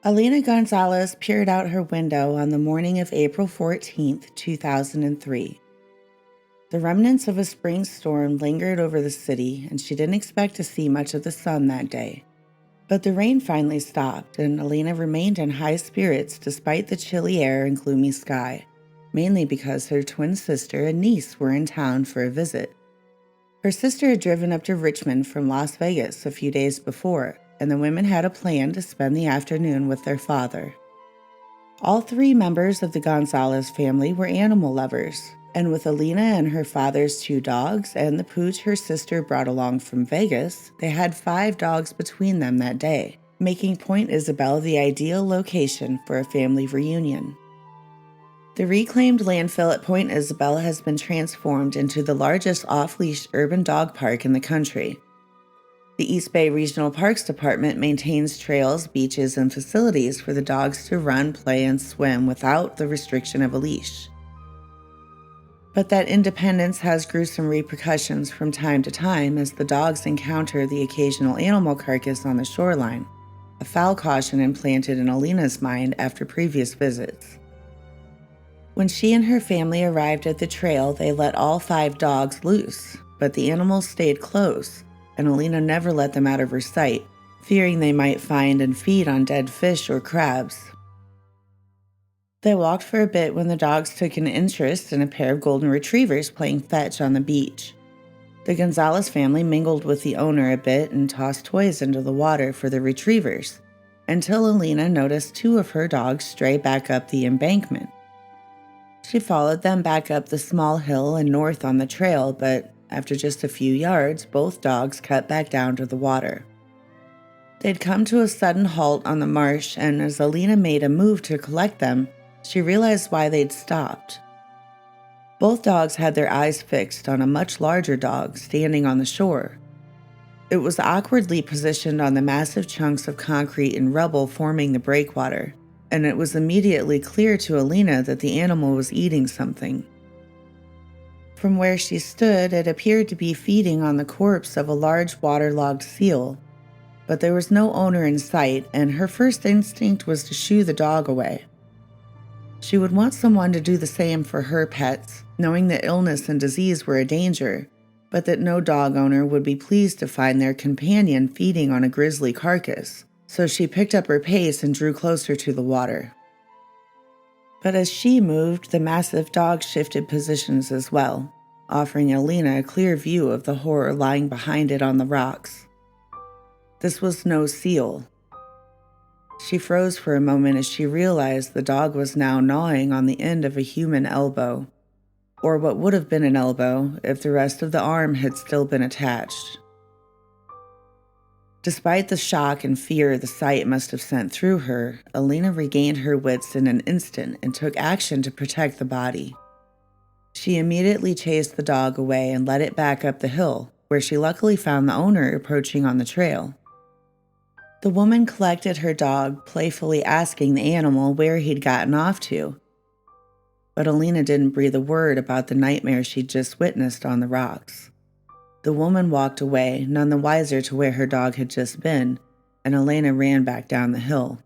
Elena Gonzalez peered out her window on the morning of April 14, 2003. The remnants of a spring storm lingered over the city, and she didn't expect to see much of the sun that day. But the rain finally stopped, and Elena remained in high spirits despite the chilly air and gloomy sky, mainly because her twin sister and niece were in town for a visit. Her sister had driven up to Richmond from Las Vegas a few days before, and the women had a plan to spend the afternoon with their father. All three members of the Gonzalez family were animal lovers, and with Elena and her father's 2 dogs and the pooch her sister brought along from Vegas, they had 5 dogs between them that day, making Point Isabel the ideal location for a family reunion. The reclaimed landfill at Point Isabel has been transformed into the largest off-leash urban dog park in the country. The East Bay Regional Parks Department maintains trails, beaches, and facilities for the dogs to run, play, and swim without the restriction of a leash. But that independence has gruesome repercussions from time to time as the dogs encounter the occasional animal carcass on the shoreline, a foul caution implanted in Elena's mind after previous visits. When she and her family arrived at the trail, they let all 5 dogs loose, but the animals stayed close, and Elena never let them out of her sight, fearing they might find and feed on dead fish or crabs. They walked for a bit when the dogs took an interest in a pair of golden retrievers playing fetch on the beach. The Gonzalez family mingled with the owner a bit and tossed toys into the water for the retrievers, until Elena noticed 2 of her dogs stray back up the embankment. She followed them back up the small hill and north on the trail, but after just a few yards, both dogs cut back down to the water. They'd come to a sudden halt on the marsh, and as Elena made a move to collect them, she realized why they'd stopped. Both dogs had their eyes fixed on a much larger dog standing on the shore. It was awkwardly positioned on the massive chunks of concrete and rubble forming the breakwater, and it was immediately clear to Elena that the animal was eating something. From where she stood, it appeared to be feeding on the corpse of a large waterlogged seal, but there was no owner in sight, and her first instinct was to shoo the dog away. She would want someone to do the same for her pets, knowing that illness and disease were a danger, but that no dog owner would be pleased to find their companion feeding on a grisly carcass, so she picked up her pace and drew closer to the water. But as she moved, the massive dog shifted positions as well, offering Elena a clear view of the horror lying behind it on the rocks. This was no seal. She froze for a moment as she realized the dog was now gnawing on the end of a human elbow, or what would have been an elbow if the rest of the arm had still been attached. Despite the shock and fear the sight must have sent through her, Elena regained her wits in an instant and took action to protect the body. She immediately chased the dog away and led it back up the hill, where she luckily found the owner approaching on the trail. The woman collected her dog, playfully asking the animal where he'd gotten off to. But Elena didn't breathe a word about the nightmare she'd just witnessed on the rocks. The woman walked away, none the wiser to where her dog had just been, and Elena ran back down the hill.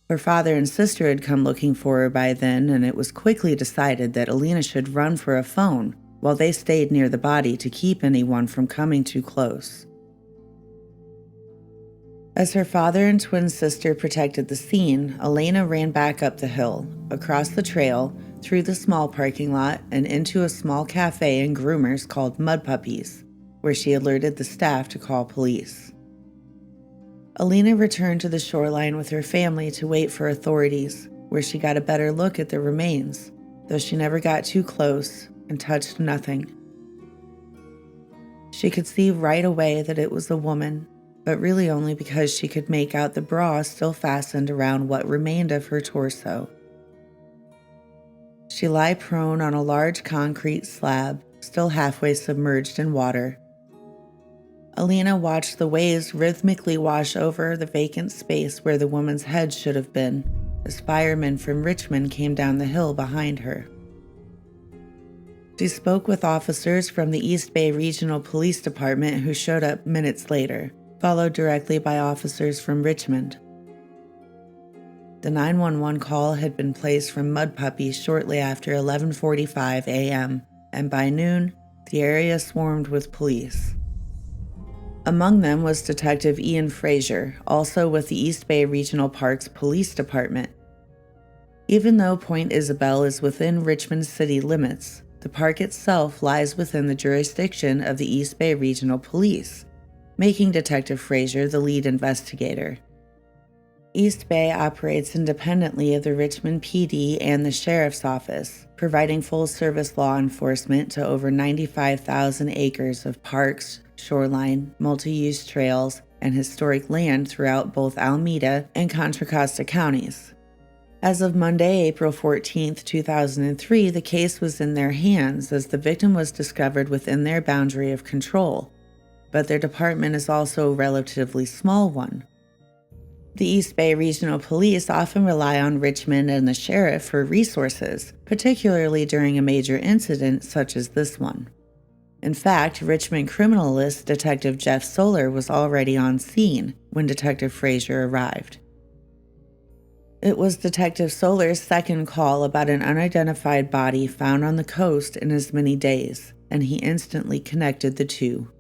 Her father and sister had come looking for her by then, and it was quickly decided that Elena should run for a phone while they stayed near the body to keep anyone from coming too close. As her father and twin sister protected the scene, Elena ran back up the hill, across the trail, through the small parking lot, and into a small cafe and groomers called Mud Puppies, where she alerted the staff to call police. Elena returned to the shoreline with her family to wait for authorities, where she got a better look at the remains, though she never got too close and touched nothing. She could see right away that it was a woman, but really only because she could make out the bra still fastened around what remained of her torso. She lay prone on a large concrete slab, still halfway submerged in water. Elena watched the waves rhythmically wash over the vacant space where the woman's head should have been, as firemen from Richmond came down the hill behind her. She spoke with officers from the East Bay Regional Police Department who showed up minutes later, followed directly by officers from Richmond. The 911 call had been placed from mud puppies shortly after 11:45 a.m., and by noon, the area swarmed with police. Among them was Detective Ian Fraser, also with the East Bay Regional Parks Police Department. Even though Point Isabel is within Richmond city limits, the park itself lies within the jurisdiction of the East Bay Regional Police, making Detective Fraser the lead investigator. East Bay operates independently of the Richmond PD and the Sheriff's Office, providing full-service law enforcement to over 95,000 acres of parks, shoreline, multi-use trails, and historic land throughout both Alameda and Contra Costa counties. As of Monday, April 14, 2003, the case was in their hands as the victim was discovered within their boundary of control, but their department is also a relatively small one. The East Bay Regional Police often rely on Richmond and the sheriff for resources, particularly during a major incident such as this one. In fact, Richmond criminalist Detective Jeff Solar was already on scene when Detective Fraser arrived. It was Detective Solar's second call about an unidentified body found on the coast in as many days, and he instantly connected the two.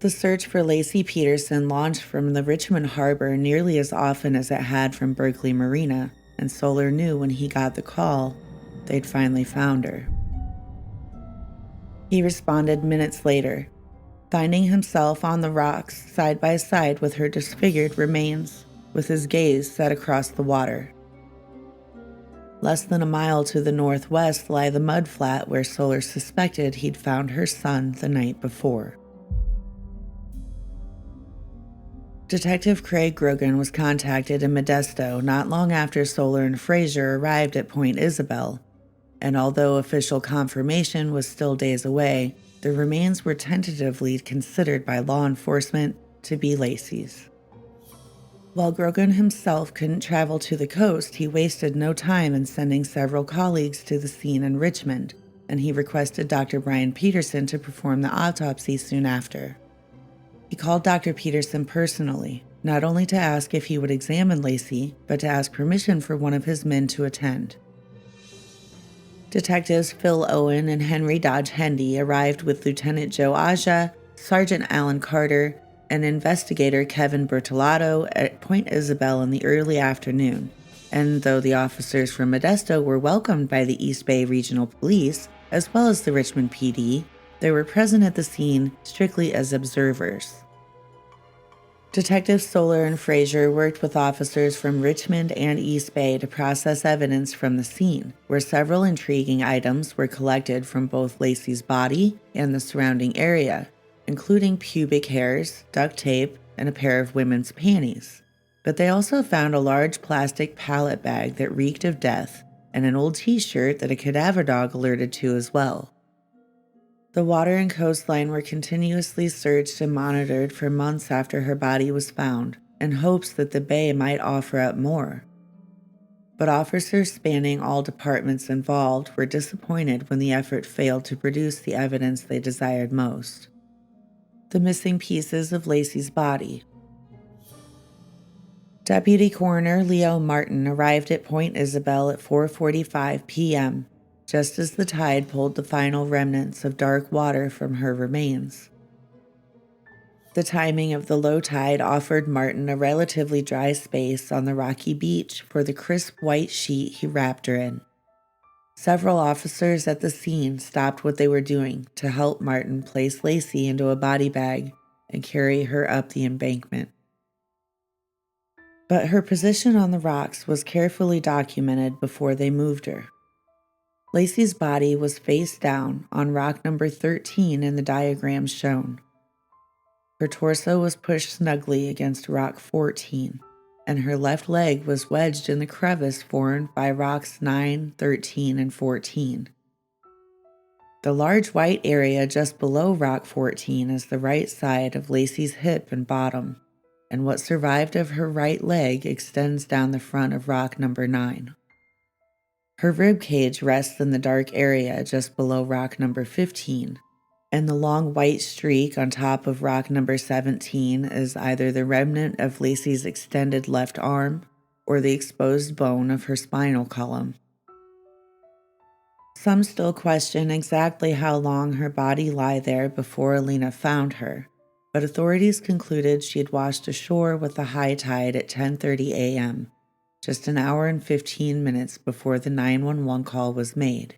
The search for Laci Peterson launched from the Richmond harbor nearly as often as it had from Berkeley Marina, and Solar knew when he got the call, they'd finally found her. He responded minutes later, finding himself on the rocks side by side with her disfigured remains, with his gaze set across the water. Less than a mile to the northwest lay the mudflat where Solar suspected he'd found her son the night before. Detective Craig Grogan was contacted in Modesto not long after Solar and Fraser arrived at Point Isabel, and although official confirmation was still days away, the remains were tentatively considered by law enforcement to be Laci's. While Grogan himself couldn't travel to the coast, he wasted no time in sending several colleagues to the scene in Richmond, and he requested Dr. Brian Peterson to perform the autopsy soon after. He called Dr. Peterson personally, not only to ask if he would examine Laci, but to ask permission for one of his men to attend. Detectives Phil Owen and Henry Dodge Hendy arrived with Lieutenant Joe Aja, Sergeant Alan Carter, and investigator Kevin Bertolato at Point Isabel in the early afternoon. And though the officers from Modesto were welcomed by the East Bay Regional Police, as well as the Richmond PD, they were present at the scene strictly as observers. Detectives Solar and Fraser worked with officers from Richmond and East Bay to process evidence from the scene, where several intriguing items were collected from both Laci's body and the surrounding area, including pubic hairs, duct tape, and a pair of women's panties. But they also found a large plastic pallet bag that reeked of death and an old t-shirt that a cadaver dog alerted to as well. The water and coastline were continuously searched and monitored for months after her body was found, in hopes that the bay might offer up more. But officers spanning all departments involved were disappointed when the effort failed to produce the evidence they desired most: the missing pieces of Laci's body. Deputy Coroner Leo Martin arrived at Point Isabel at 4:45 p.m., just as the tide pulled the final remnants of dark water from her remains. The timing of the low tide offered Martin a relatively dry space on the rocky beach for the crisp white sheet he wrapped her in. Several officers at the scene stopped what they were doing to help Martin place Laci into a body bag and carry her up the embankment. But her position on the rocks was carefully documented before they moved her. Laci's body was face down on rock number 13 in the diagram shown. Her torso was pushed snugly against rock 14, and her left leg was wedged in the crevice formed by rocks 9, 13, and 14. The large white area just below rock 14 is the right side of Laci's hip and bottom, and what survived of her right leg extends down the front of rock number 9. Her rib cage rests in the dark area just below rock number 15, and the long white streak on top of rock number 17 is either the remnant of Laci's extended left arm or the exposed bone of her spinal column. Some still question exactly how long her body lay there before Alina found her, but authorities concluded she had washed ashore with the high tide at 10:30 a.m., just an hour and 15 minutes before the 911 call was made.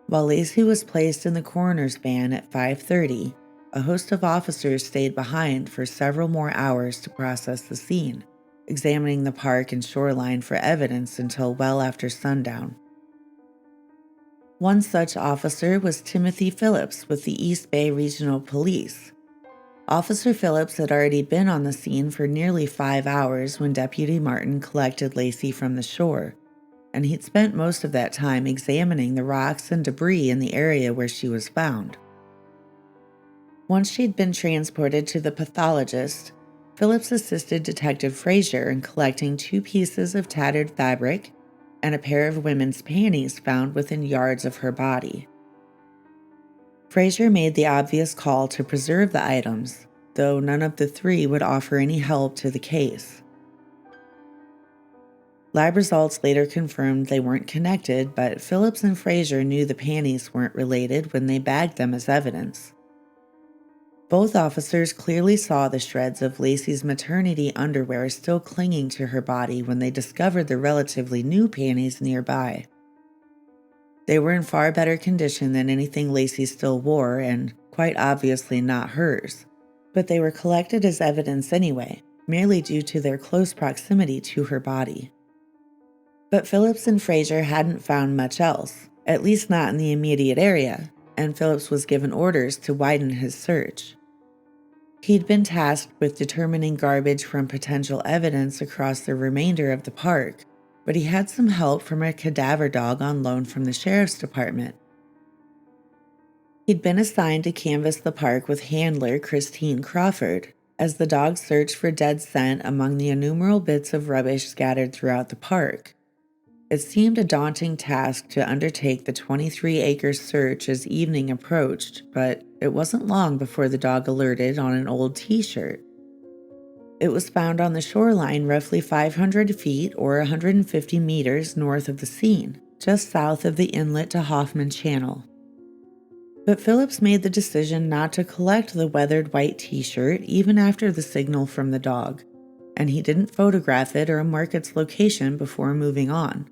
While Laci was placed in the coroner's van at 5:30, a host of officers stayed behind for several more hours to process the scene, examining the park and shoreline for evidence until well after sundown. One such officer was Timothy Phillips with the East Bay Regional Police. Officer Phillips had already been on the scene for nearly 5 hours when Deputy Martin collected Laci from the shore, and he'd spent most of that time examining the rocks and debris in the area where she was found. Once she'd been transported to the pathologist, Phillips assisted Detective Frazier in collecting 2 pieces of tattered fabric and a pair of women's panties found within yards of her body. Frazier made the obvious call to preserve the items, though none of the 3 would offer any help to the case. Lab results later confirmed they weren't connected, but Phillips and Frazier knew the panties weren't related when they bagged them as evidence. Both officers clearly saw the shreds of Laci's maternity underwear still clinging to her body when they discovered the relatively new panties nearby. They were in far better condition than anything Laci still wore, and quite obviously not hers, but they were collected as evidence anyway, merely due to their close proximity to her body. But Phillips and Frazier hadn't found much else, at least not in the immediate area, and Phillips was given orders to widen his search. He'd been tasked with determining garbage from potential evidence across the remainder of the park, but he had some help from a cadaver dog on loan from the sheriff's department. He'd been assigned to canvass the park with handler Christine Crawford, as the dog searched for dead scent among the innumerable bits of rubbish scattered throughout the park. It seemed a daunting task to undertake the 23-acre search as evening approached, but it wasn't long before the dog alerted on an old t-shirt. It was found on the shoreline roughly 500 feet or 150 meters north of the scene, just south of the inlet to Hoffman Channel. But Phillips made the decision not to collect the weathered white t-shirt even after the signal from the dog, and he didn't photograph it or mark its location before moving on.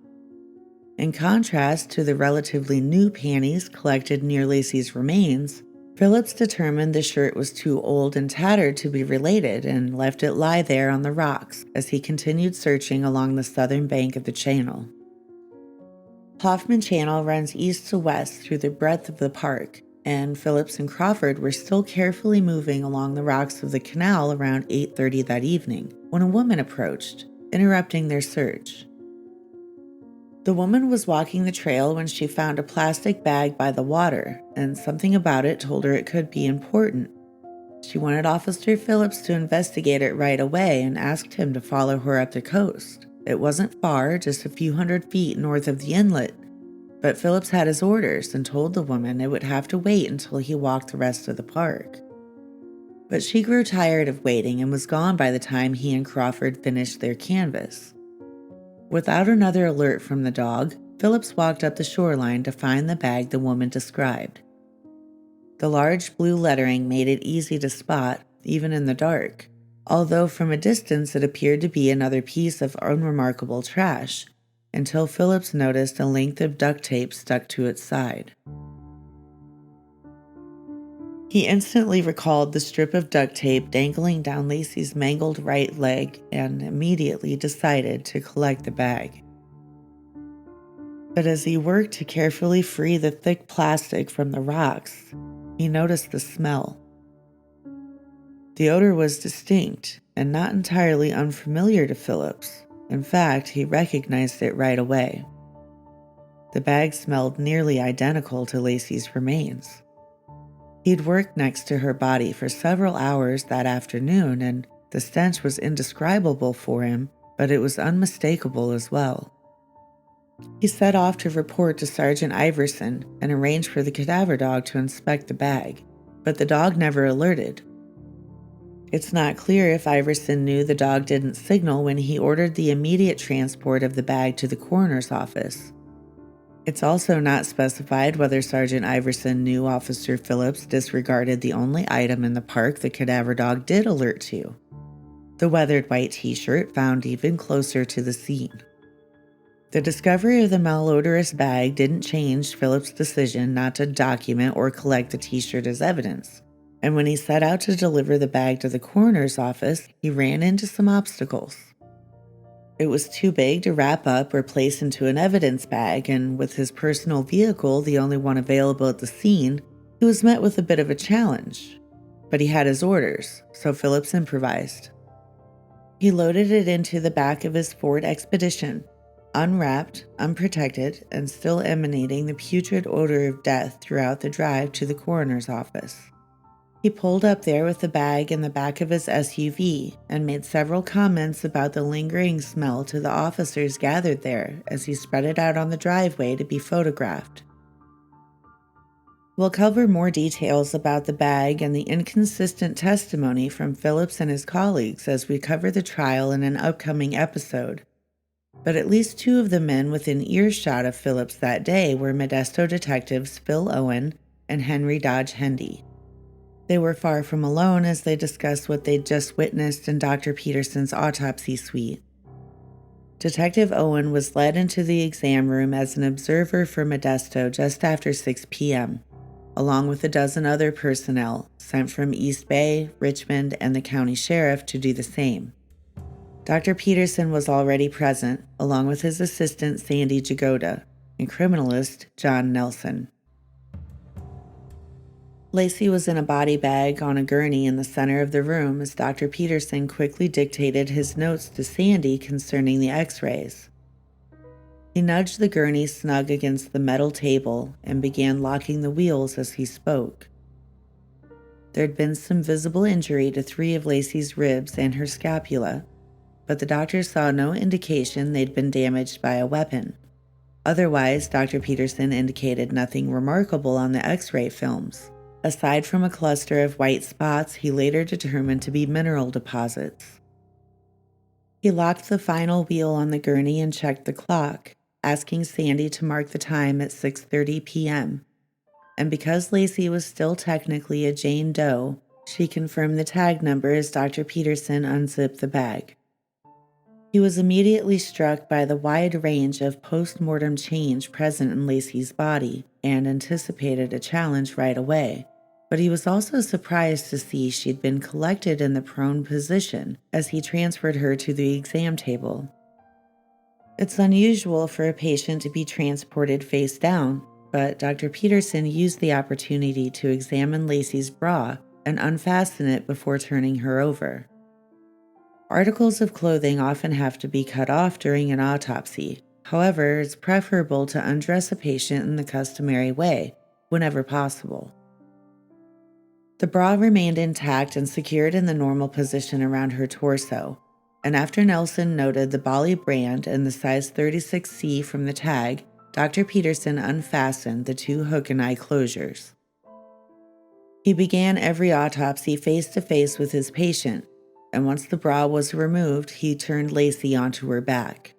In contrast to the relatively new panties collected near Laci's remains, Phillips determined the shirt was too old and tattered to be related and left it lie there on the rocks as he continued searching along the southern bank of the channel. Hoffman Channel runs east to west through the breadth of the park, and Phillips and Crawford were still carefully moving along the rocks of the canal around 8:30 that evening when a woman approached, interrupting their search. The woman was walking the trail when she found a plastic bag by the water, and something about it told her it could be important. She wanted Officer Phillips to investigate it right away and asked him to follow her up the coast. It wasn't far, just a few hundred feet north of the inlet, but Phillips had his orders and told the woman it would have to wait until he walked the rest of the park. But she grew tired of waiting and was gone by the time he and Crawford finished their canvass. Without another alert from the dog, Phillips walked up the shoreline to find the bag the woman described. The large blue lettering made it easy to spot, even in the dark, although from a distance it appeared to be another piece of unremarkable trash, until Phillips noticed a length of duct tape stuck to its side. He instantly recalled the strip of duct tape dangling down Laci's mangled right leg and immediately decided to collect the bag. But as he worked to carefully free the thick plastic from the rocks, he noticed the smell. The odor was distinct and not entirely unfamiliar to Phillips. In fact, he recognized it right away. The bag smelled nearly identical to Laci's remains. He'd worked next to her body for several hours that afternoon, and the stench was indescribable for him, but it was unmistakable as well. He set off to report to Sergeant Iverson and arranged for the cadaver dog to inspect the bag, but the dog never alerted. It's not clear if Iverson knew the dog didn't signal when he ordered the immediate transport of the bag to the coroner's office. It's also not specified whether Sergeant Iverson knew Officer Phillips disregarded the only item in the park the cadaver dog did alert to: the weathered white t-shirt found even closer to the scene. The discovery of the malodorous bag didn't change Phillips' decision not to document or collect the t-shirt as evidence, and when he set out to deliver the bag to the coroner's office, he ran into some obstacles. It was too big to wrap up or place into an evidence bag, and with his personal vehicle the only one available at the scene, he was met with a bit of a challenge. But he had his orders, so Phillips improvised. He loaded it into the back of his Ford Expedition, unwrapped, unprotected, and still emanating the putrid odor of death throughout the drive to the coroner's office. He pulled up there with the bag in the back of his SUV and made several comments about the lingering smell to the officers gathered there as he spread it out on the driveway to be photographed. We'll cover more details about the bag and the inconsistent testimony from Phillips and his colleagues as we cover the trial in an upcoming episode. But at least two of the men within earshot of Phillips that day were Modesto detectives Phil Owen and Henry Dodge Hendy. They were far from alone as they discussed what they'd just witnessed in Dr. Peterson's autopsy suite. Detective Owen was led into the exam room as an observer for Modesto just after 6 p.m., along with a dozen other personnel sent from East Bay, Richmond, and the county sheriff to do the same. Dr. Peterson was already present, along with his assistant Sandy Jagoda and criminalist John Nelson. Laci was in a body bag on a gurney in the center of the room as Dr. Peterson quickly dictated his notes to Sandy concerning the x-rays. He nudged the gurney snug against the metal table and began locking the wheels as he spoke. There'd been some visible injury to 3 of Laci's ribs and her scapula, but the doctors saw no indication they'd been damaged by a weapon. Otherwise, Dr. Peterson indicated nothing remarkable on the x-ray films, aside from a cluster of white spots he later determined to be mineral deposits. He locked the final wheel on the gurney and checked the clock, asking Sandy to mark the time at 6:30 p.m. And because Laci was still technically a Jane Doe, she confirmed the tag number as Dr. Peterson unzipped the bag. He was immediately struck by the wide range of post-mortem change present in Laci's body and anticipated a challenge right away, but he was also surprised to see she'd been collected in the prone position as he transferred her to the exam table. It's unusual for a patient to be transported face down, but Dr. Peterson used the opportunity to examine Laci's bra and unfasten it before turning her over. Articles of clothing often have to be cut off during an autopsy. However, it's preferable to undress a patient in the customary way, whenever possible. The bra remained intact and secured in the normal position around her torso, and after Nelson noted the Bali brand and the size 36C from the tag, Dr. Peterson unfastened the 2 hook and eye closures. He began every autopsy face-to-face with his patient, and once the bra was removed, he turned Laci onto her back.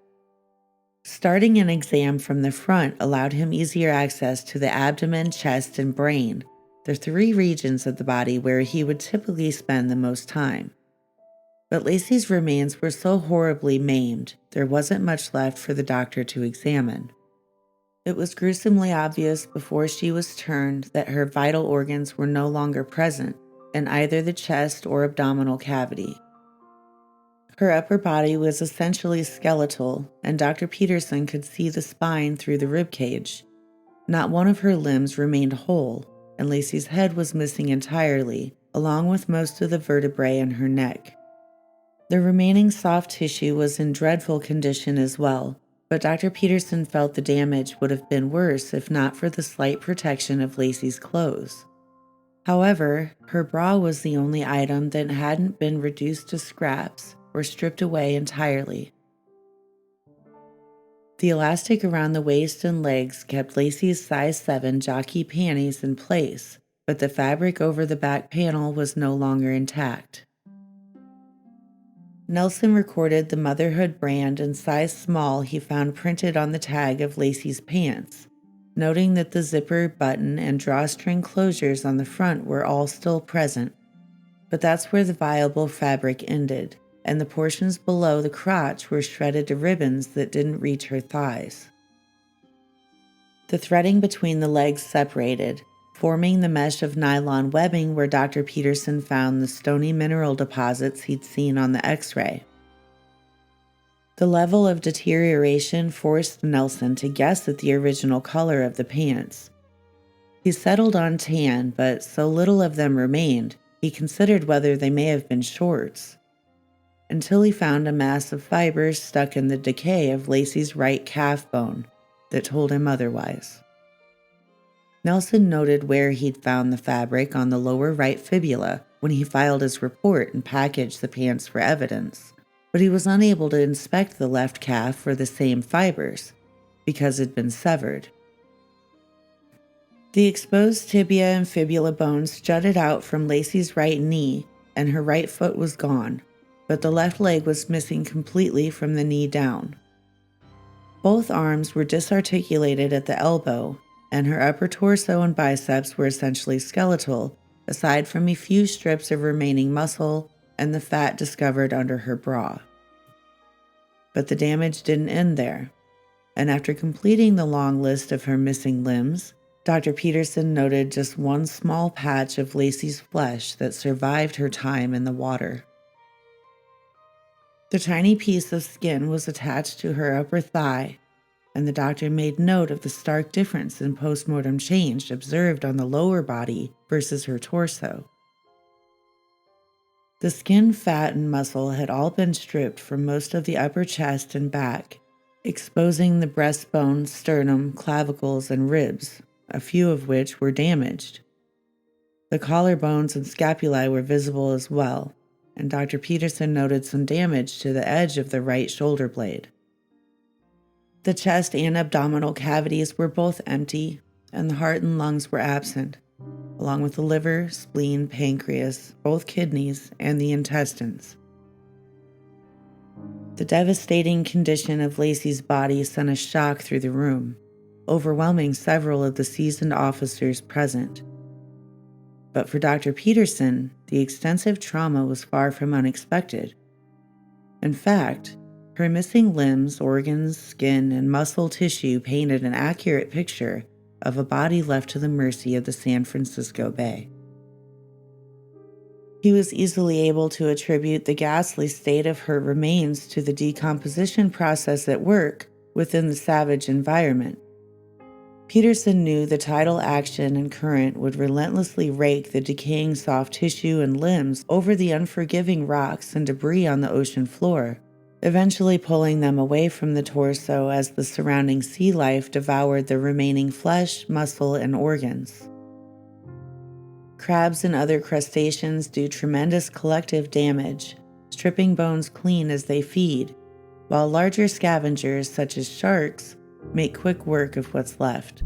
Starting an exam from the front allowed him easier access to the abdomen, chest, and brain, the 3 regions of the body where he would typically spend the most time. But Laci's remains were so horribly maimed, there wasn't much left for the doctor to examine. It was gruesomely obvious before she was turned that her vital organs were no longer present in either the chest or abdominal cavity. Her upper body was essentially skeletal, and Dr. Peterson could see the spine through the ribcage. Not one of her limbs remained whole, and Laci's head was missing entirely, along with most of the vertebrae in her neck. The remaining soft tissue was in dreadful condition as well, but Dr. Peterson felt the damage would have been worse if not for the slight protection of Laci's clothes. However, her bra was the only item that hadn't been reduced to scraps or stripped away entirely. The elastic around the waist and legs kept Laci's size 7 jockey panties in place, but the fabric over the back panel was no longer intact. Nelson recorded the motherhood brand and size small he found printed on the tag of Laci's pants, noting that the zipper, button, and drawstring closures on the front were all still present. But that's where the viable fabric ended, and the portions below the crotch were shredded to ribbons that didn't reach her thighs. The threading between the legs separated, forming the mesh of nylon webbing where Dr. Peterson found the stony mineral deposits he'd seen on the X-ray. The level of deterioration forced Nelson to guess at the original color of the pants. He settled on tan, but so little of them remained, he considered whether they may have been shorts, until he found a mass of fibers stuck in the decay of Laci's right calf bone that told him otherwise. Nelson noted where he'd found the fabric on the lower right fibula when he filed his report and packaged the pants for evidence, but he was unable to inspect the left calf for the same fibers because it had been severed. The exposed tibia and fibula bones jutted out from Laci's right knee, and her right foot was gone, but the left leg was missing completely from the knee down. Both arms were disarticulated at the elbow, and her upper torso and biceps were essentially skeletal, aside from a few strips of remaining muscle and the fat discovered under her bra. But the damage didn't end there, and after completing the long list of her missing limbs, Dr. Peterson noted just one small patch of Laci's flesh that survived her time in the water. The tiny piece of skin was attached to her upper thigh, and the doctor made note of the stark difference in postmortem change observed on the lower body versus her torso. The skin, fat, and muscle had all been stripped from most of the upper chest and back, exposing the breastbone, sternum, clavicles, and ribs, a few of which were damaged. The collarbones and scapulae were visible as well, and Dr. Peterson noted some damage to the edge of the right shoulder blade. The chest and abdominal cavities were both empty, and the heart and lungs were absent, along with the liver, spleen, pancreas, both kidneys, and the intestines. The devastating condition of Laci's body sent a shock through the room, overwhelming several of the seasoned officers present. But for Dr. Peterson, the extensive trauma was far from unexpected. In fact, her missing limbs, organs, skin, and muscle tissue painted an accurate picture of a body left to the mercy of the San Francisco Bay. He was easily able to attribute the ghastly state of her remains to the decomposition process at work within the savage environment. Peterson knew the tidal action and current would relentlessly rake the decaying soft tissue and limbs over the unforgiving rocks and debris on the ocean floor, eventually pulling them away from the torso as the surrounding sea life devoured the remaining flesh, muscle, and organs. Crabs and other crustaceans do tremendous collective damage, stripping bones clean as they feed, while larger scavengers such as sharks make quick work of what's left.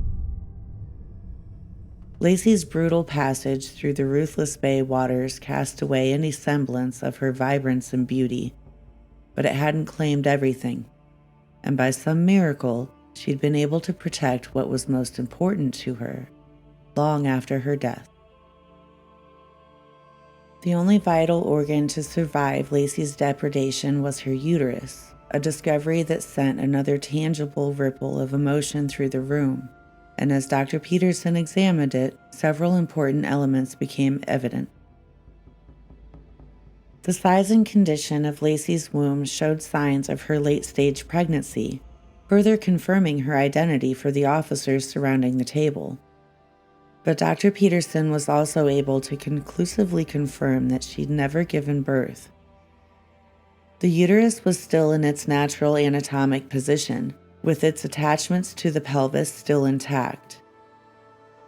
Laci's brutal passage through the ruthless bay waters cast away any semblance of her vibrance and beauty, but it hadn't claimed everything, and by some miracle, she'd been able to protect what was most important to her, long after her death. The only vital organ to survive Laci's depredation was her uterus, a discovery that sent another tangible ripple of emotion through the room, and as Dr. Peterson examined it, several important elements became evident. The size and condition of Laci's womb showed signs of her late-stage pregnancy, further confirming her identity for the officers surrounding the table. But Dr. Peterson was also able to conclusively confirm that she'd never given birth. The uterus was still in its natural anatomic position, with its attachments to the pelvis still intact.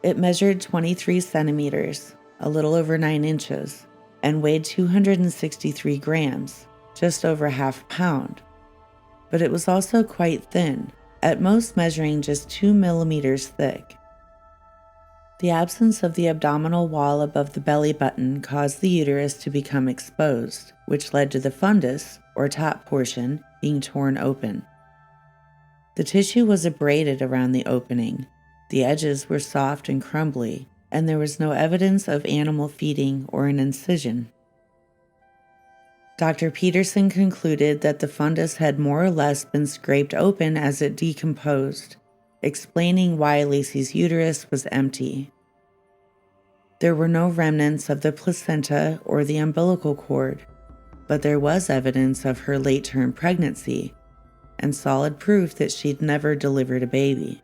It measured 23 centimeters, a little over 9 inches, and weighed 263 grams, just over half a pound. But it was also quite thin, at most measuring just 2 millimeters thick. The absence of the abdominal wall above the belly button caused the uterus to become exposed, which led to the fundus, or top portion, being torn open. The tissue was abraded around the opening. The edges were soft and crumbly, and there was no evidence of animal feeding or an incision. Dr. Peterson concluded that the fundus had more or less been scraped open as it decomposed, explaining why Laci's uterus was empty. There were no remnants of the placenta or the umbilical cord, but there was evidence of her late-term pregnancy and solid proof that she'd never delivered a baby.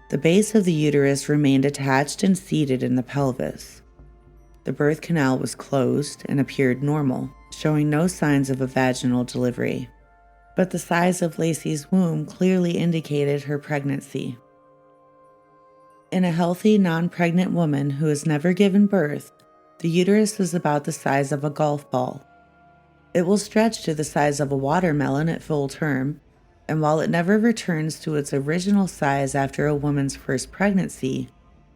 The base of the uterus remained attached and seated in the pelvis. The birth canal was closed and appeared normal, showing no signs of a vaginal delivery, but the size of Laci's womb clearly indicated her pregnancy. In a healthy, non-pregnant woman who has never given birth, the uterus is about the size of a golf ball. It will stretch to the size of a watermelon at full term, and while it never returns to its original size after a woman's first pregnancy,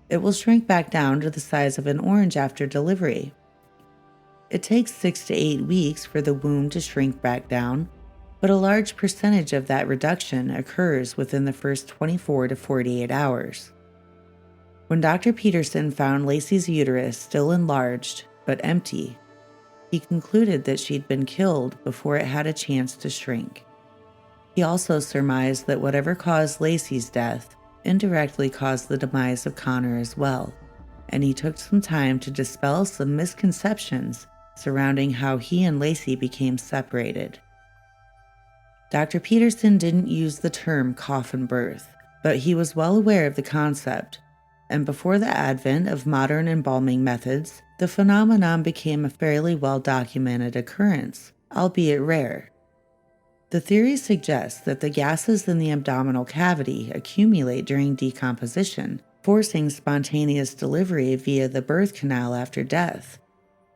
it will shrink back down to the size of an orange after delivery. It takes 6 to 8 weeks for the womb to shrink back down, but a large percentage of that reduction occurs within the first 24 to 48 hours. When Dr. Peterson found Laci's uterus still enlarged but empty, he concluded that she'd been killed before it had a chance to shrink. He also surmised that whatever caused Laci's death indirectly caused the demise of Connor as well, and he took some time to dispel some misconceptions surrounding how he and Laci became separated. Dr. Peterson didn't use the term coffin birth, but he was well aware of the concept, and before the advent of modern embalming methods, the phenomenon became a fairly well-documented occurrence, albeit rare. The theory suggests that the gases in the abdominal cavity accumulate during decomposition, forcing spontaneous delivery via the birth canal after death.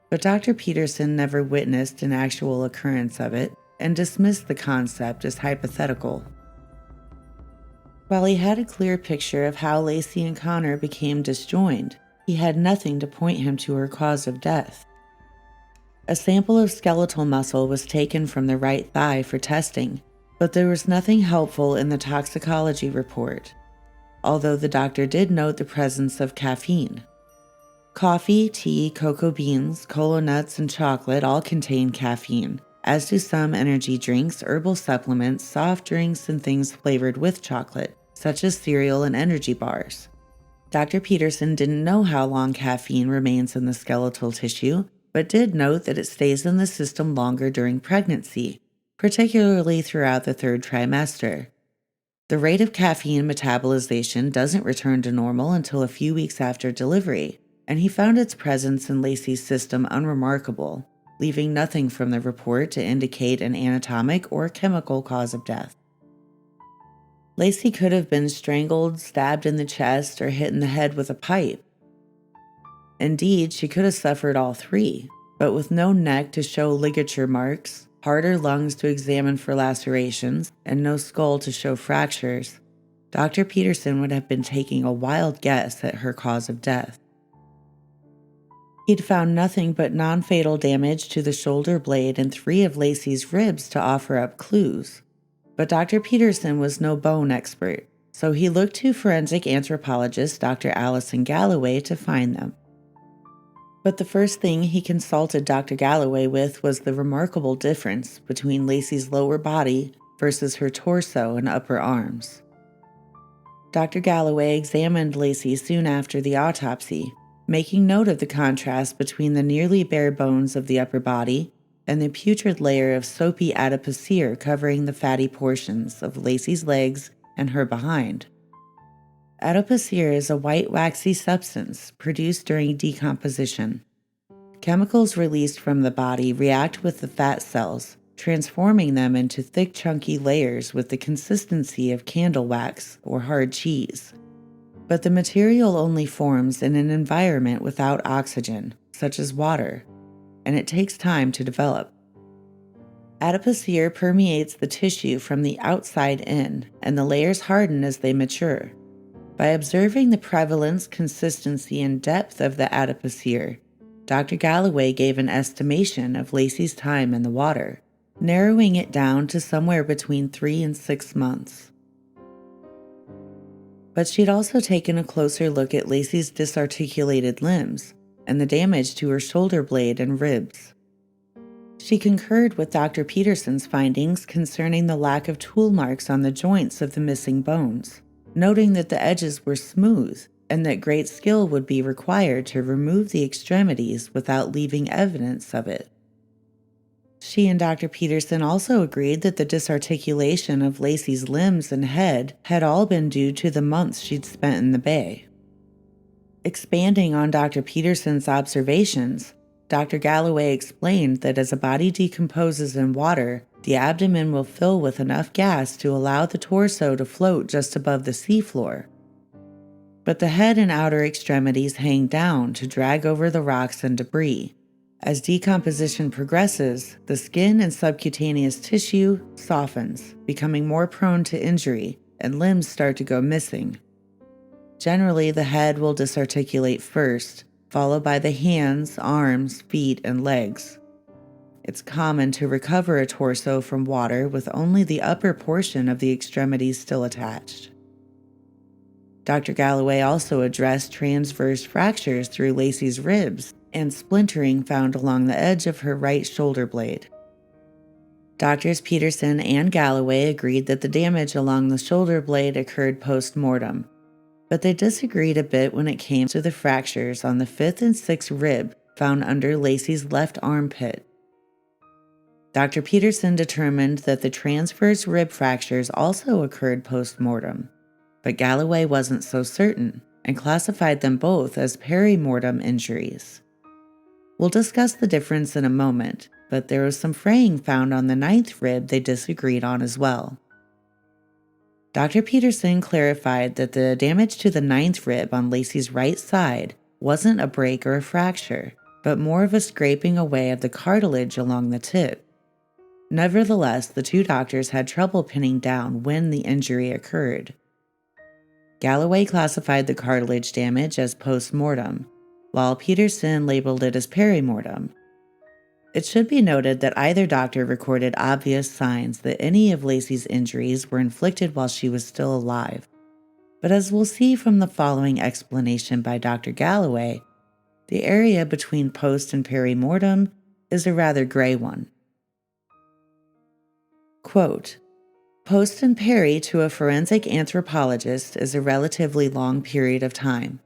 But Dr. Peterson never witnessed an actual occurrence of it and dismissed the concept as hypothetical. While he had a clear picture of how Laci and Connor became disjoined, he had nothing to point him to her cause of death. A sample of skeletal muscle was taken from the right thigh for testing, but there was nothing helpful in the toxicology report, although the doctor did note the presence of caffeine. Coffee, tea, cocoa beans, cola nuts, and chocolate all contain caffeine, as do some energy drinks, herbal supplements, soft drinks, and things flavored with chocolate, such as cereal and energy bars. Dr. Peterson didn't know how long caffeine remains in the skeletal tissue, but did note that it stays in the system longer during pregnancy, particularly throughout the third trimester. The rate of caffeine metabolization doesn't return to normal until a few weeks after delivery, and he found its presence in Laci's system unremarkable, leaving nothing from the report to indicate an anatomic or chemical cause of death. Laci could have been strangled, stabbed in the chest, or hit in the head with a pipe. Indeed, she could have suffered all three, but with no neck to show ligature marks, heart or lungs to examine for lacerations, and no skull to show fractures, Dr. Peterson would have been taking a wild guess at her cause of death. He'd found nothing but non-fatal damage to the shoulder blade and 3 of Laci's ribs to offer up clues, but Dr. Peterson was no bone expert, so he looked to forensic anthropologist Dr. Allison Galloway to find them. But the first thing he consulted Dr. Galloway with was the remarkable difference between Laci's lower body versus her torso and upper arms. Dr. Galloway examined Laci soon after the autopsy, making note of the contrast between the nearly bare bones of the upper body and the putrid layer of soapy adipocere covering the fatty portions of Laci's legs and her behind. Autopsy is a white waxy substance produced during decomposition. Chemicals released from the body react with the fat cells, transforming them into thick chunky layers with the consistency of candle wax or hard cheese. But the material only forms in an environment without oxygen, such as water, and it takes time to develop. Adipocere permeates the tissue from the outside in, and the layers harden as they mature. By observing the prevalence, consistency, and depth of the adipocere, Dr. Galloway gave an estimation of Laci's time in the water, narrowing it down to somewhere between 3 and 6 months. But she'd also taken a closer look at Laci's disarticulated limbs and the damage to her shoulder blade and ribs. She concurred with Dr. Peterson's findings concerning the lack of tool marks on the joints of the missing bones, noting that the edges were smooth and that great skill would be required to remove the extremities without leaving evidence of it. She and Dr. Peterson also agreed that the disarticulation of Laci's limbs and head had all been due to the months she'd spent in the bay. Expanding on Dr. Peterson's observations, Dr. Galloway explained that as a body decomposes in water, the abdomen will fill with enough gas to allow the torso to float just above the seafloor. But the head and outer extremities hang down to drag over the rocks and debris. As decomposition progresses, the skin and subcutaneous tissue softens, becoming more prone to injury, and limbs start to go missing. Generally, the head will disarticulate first, followed by the hands, arms, feet, and legs. It's common to recover a torso from water with only the upper portion of the extremities still attached. Dr. Galloway also addressed transverse fractures through Laci's ribs and splintering found along the edge of her right shoulder blade. Doctors Peterson and Galloway agreed that the damage along the shoulder blade occurred post-mortem, but they disagreed a bit when it came to the fractures on the 5th and 6th rib found under Laci's left armpit. Dr. Peterson determined that the transverse rib fractures also occurred post-mortem, but Galloway wasn't so certain and classified them both as peri-mortem injuries. We'll discuss the difference in a moment, but there was some fraying found on the 9th rib they disagreed on as well. Dr. Peterson clarified that the damage to the 9th rib on Laci's right side wasn't a break or a fracture, but more of a scraping away of the cartilage along the tip. Nevertheless, the two doctors had trouble pinning down when the injury occurred. Galloway classified the cartilage damage as post-mortem, while Peterson labeled it as peri-mortem. It should be noted that either doctor recorded obvious signs that any of Laci's injuries were inflicted while she was still alive. But as we'll see from the following explanation by Dr. Galloway, the area between post and peri-mortem is a rather gray one. Quote, "Post and peri to a forensic anthropologist is a relatively long period of time.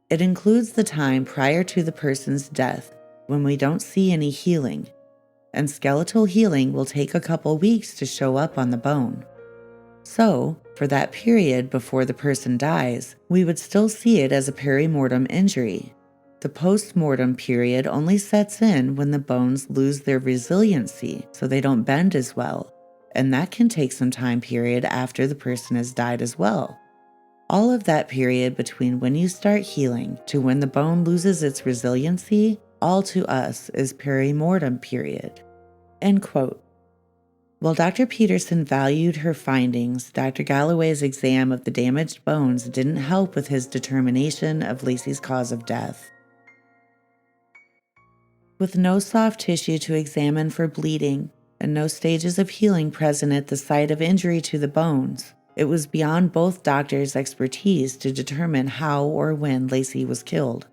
It includes the time prior to the person's death, when we don't see any healing, and skeletal healing will take a couple weeks to show up on the bone. So, for that period before the person dies, we would still see it as a peri-mortem injury. The post-mortem period only sets in when the bones lose their resiliency, so they don't bend as well, and that can take some time period after the person has died as well. All of that period between when you start healing to when the bone loses its resiliency, all to us is peri-mortem period." End quote. While Dr. Peterson valued her findings, Dr. Galloway's exam of the damaged bones didn't help with his determination of Laci's cause of death. With no soft tissue to examine for bleeding and no stages of healing present at the site of injury to the bones, it was beyond both doctors' expertise to determine how or when Laci was killed.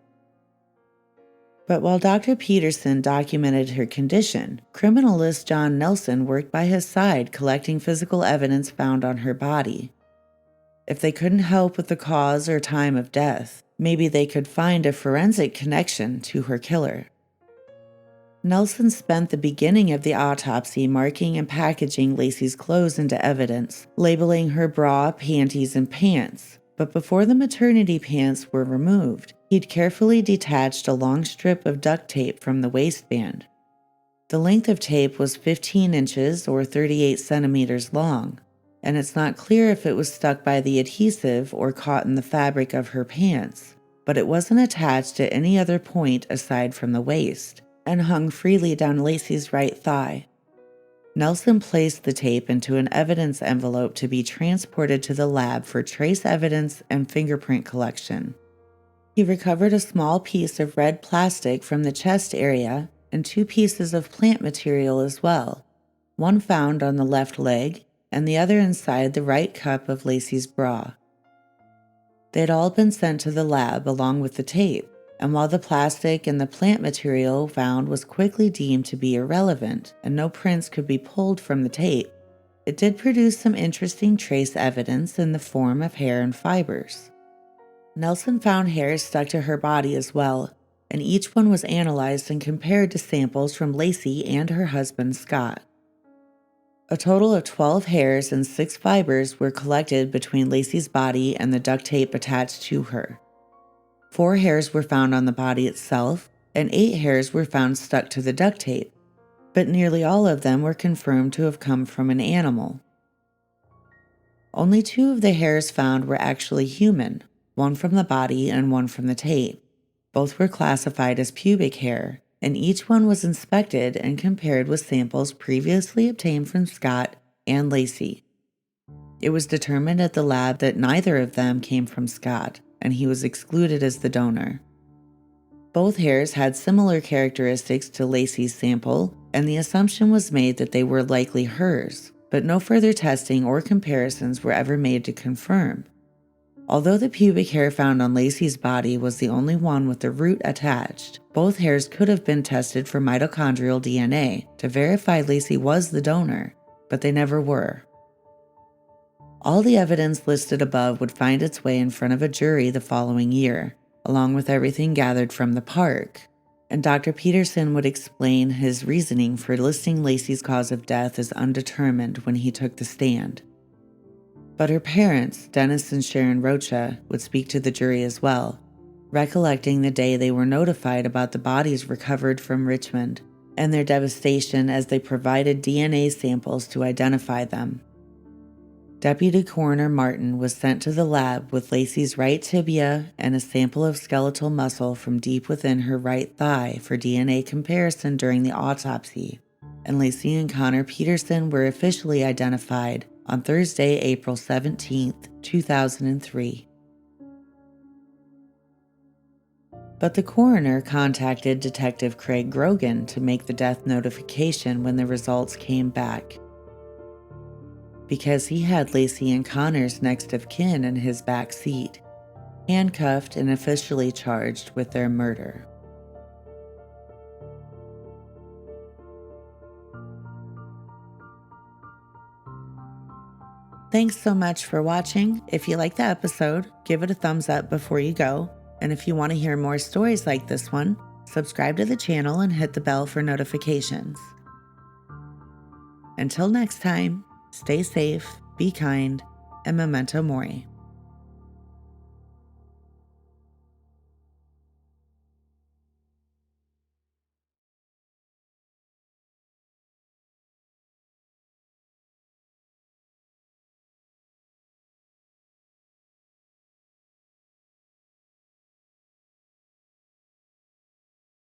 But while Dr. Peterson documented her condition, criminalist John Nelson worked by his side collecting physical evidence found on her body. If they couldn't help with the cause or time of death, maybe they could find a forensic connection to her killer. Nelson spent the beginning of the autopsy marking and packaging Laci's clothes into evidence, labeling her bra, panties, and pants. But before the maternity pants were removed, he'd carefully detached a long strip of duct tape from the waistband. The length of tape was 15 inches or 38 centimeters long, and it's not clear if it was stuck by the adhesive or caught in the fabric of her pants, but it wasn't attached at any other point aside from the waist, and hung freely down Laci's right thigh. Nelson placed the tape into an evidence envelope to be transported to the lab for trace evidence and fingerprint collection. He recovered a small piece of red plastic from the chest area and 2 pieces of plant material as well, one found on the left leg and the other inside the right cup of Laci's bra. They had all been sent to the lab along with the tape, and while the plastic and the plant material found was quickly deemed to be irrelevant and no prints could be pulled from the tape, it did produce some interesting trace evidence in the form of hair and fibers. Nelson found hairs stuck to her body as well, and each one was analyzed and compared to samples from Laci and her husband Scott. A total of 12 hairs and 6 fibers were collected between Laci's body and the duct tape attached to her. 4 hairs were found on the body itself, and 8 hairs were found stuck to the duct tape, but nearly all of them were confirmed to have come from an animal. Only 2 of the hairs found were actually human, one from the body and one from the tape. Both were classified as pubic hair, and each one was inspected and compared with samples previously obtained from Scott and Laci. It was determined at the lab that neither of them came from Scott, and he was excluded as the donor. Both hairs had similar characteristics to Laci's sample, and the assumption was made that they were likely hers, but no further testing or comparisons were ever made to confirm. Although the pubic hair found on Laci's body was the only one with the root attached, both hairs could have been tested for mitochondrial DNA to verify Laci was the donor, but they never were. All the evidence listed above would find its way in front of a jury the following year, along with everything gathered from the park, and Dr. Peterson would explain his reasoning for listing Laci's cause of death as undetermined when he took the stand. But her parents, Dennis and Sharon Rocha, would speak to the jury as well, recollecting the day they were notified about the bodies recovered from Richmond and their devastation as they provided DNA samples to identify them. Deputy Coroner Martin was sent to the lab with Laci's right tibia and a sample of skeletal muscle from deep within her right thigh for DNA comparison during the autopsy, and Laci and Connor Peterson were officially identified on Thursday, April 17, 2003. But the coroner contacted Detective Craig Grogan to make the death notification when the results came back, because he had Laci and Connor's next of kin in his back seat, handcuffed and officially charged with their murder. Thanks so much for watching. If you liked the episode, give it a thumbs up before you go. And if you want to hear more stories like this one, subscribe to the channel and hit the bell for notifications. Until next time, stay safe, be kind, and memento mori.